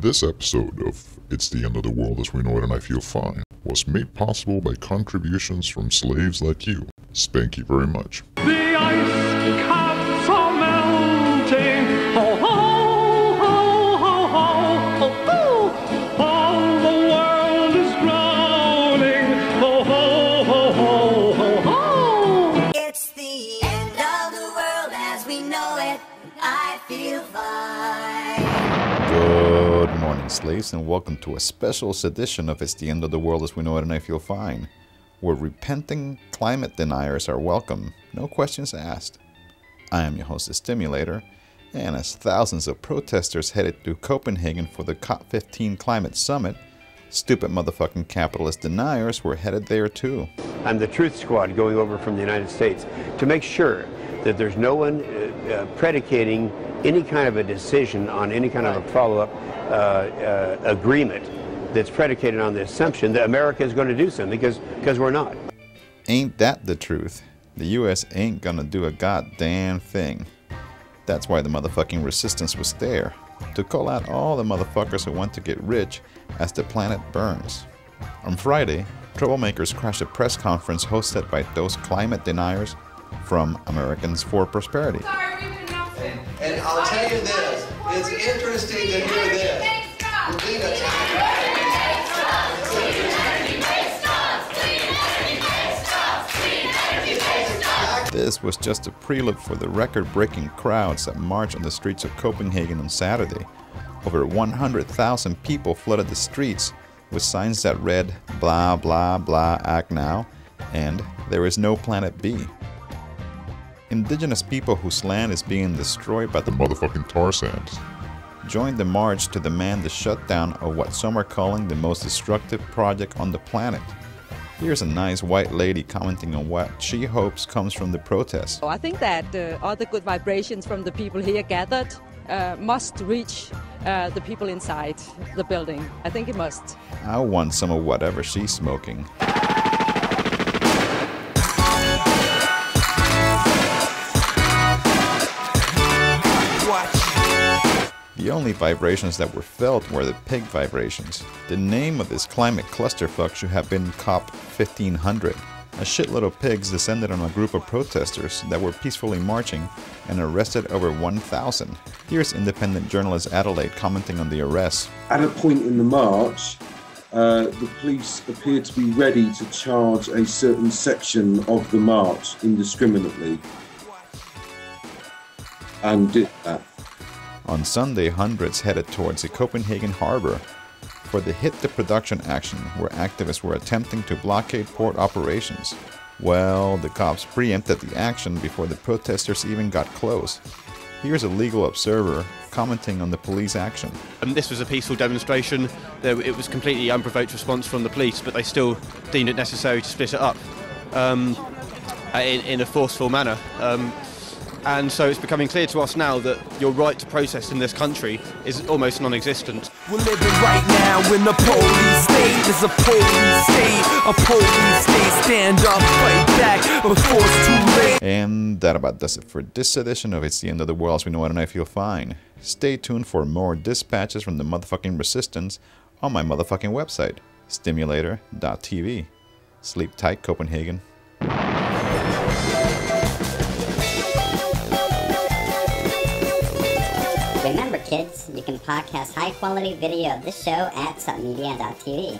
This episode of It's the End of the World as We Know It and I Feel Fine was made possible by contributions from slaves like you. Thank you very much. The ice caps are melting. Ho, ho, ho, ho, ho, ho, ho. All the world is drowning. Ho, ho, ho, ho, ho, ho. It's the end of the world as we know it. I feel fine. Good morning, slaves, and welcome to a special edition of It's the End of the World as We Know It and I Feel Fine, where repenting climate deniers are welcome, no questions asked. I am your host, the Stimulator, and as thousands of protesters headed to Copenhagen for the Cop15 Climate Summit, stupid motherfucking capitalist deniers were headed there too. I'm the Truth Squad going over from the United States to make sure that there's no one predicating any kind of a decision on any kind of a follow-up agreement that's predicated on the assumption that America is going to do something, because we're not. Ain't that the truth? The US ain't gonna do a goddamn thing. That's why the motherfucking resistance was there, to call out all the motherfuckers who want to get rich as the planet burns. On Friday, troublemakers crashed a press conference hosted by those climate deniers from Americans for Prosperity. And I'll tell you this, it's interesting to hear this. We're being attacked. This was just a prelude for the record-breaking crowds that marched on the streets of Copenhagen on Saturday. Over 100,000 people flooded the streets with signs that read, "Blah, blah, blah, act now," and "There is no planet B." Indigenous people whose land is being destroyed by the Motherfucking tar sands joined the march to demand the shutdown of what some are calling the most destructive project on the planet. Here's a nice white lady commenting on what she hopes comes from the protest. I think that all the good vibrations from the people here gathered must reach the people inside the building. I think it must. I want some of whatever she's smoking. The only vibrations that were felt were the pig vibrations. The name of this climate clusterfuck should have been Cop15 Hundred. A shitload of pigs descended on a group of protesters that were peacefully marching and arrested over 1,000. Here's independent journalist Adelaide commenting on the arrest. At a point in the march, the police appeared to be ready to charge a certain section of the march indiscriminately, and did that. On Sunday, hundreds headed towards the Copenhagen harbor for the Hit the Production action, where activists were attempting to blockade port operations. Well, the cops preempted the action before the protesters even got close. Here's a legal observer commenting on the police action. This was a peaceful demonstration. It was completely unprovoked response from the police, but they still deemed it necessary to split it up in a forceful manner. And so it's becoming clear to us now that your right to protest in this country is almost non-existent. We're living right now in the police state. There's a police state, a police state. Stand up, fight back before it's too late. And that about does it for this edition of It's the End of the World as We Know It and I Feel Fine. Stay tuned for more dispatches from the motherfucking resistance on my motherfucking website, stimulator.tv. Sleep tight, Copenhagen. Remember, kids, you can podcast high-quality video of this show at submedia.tv.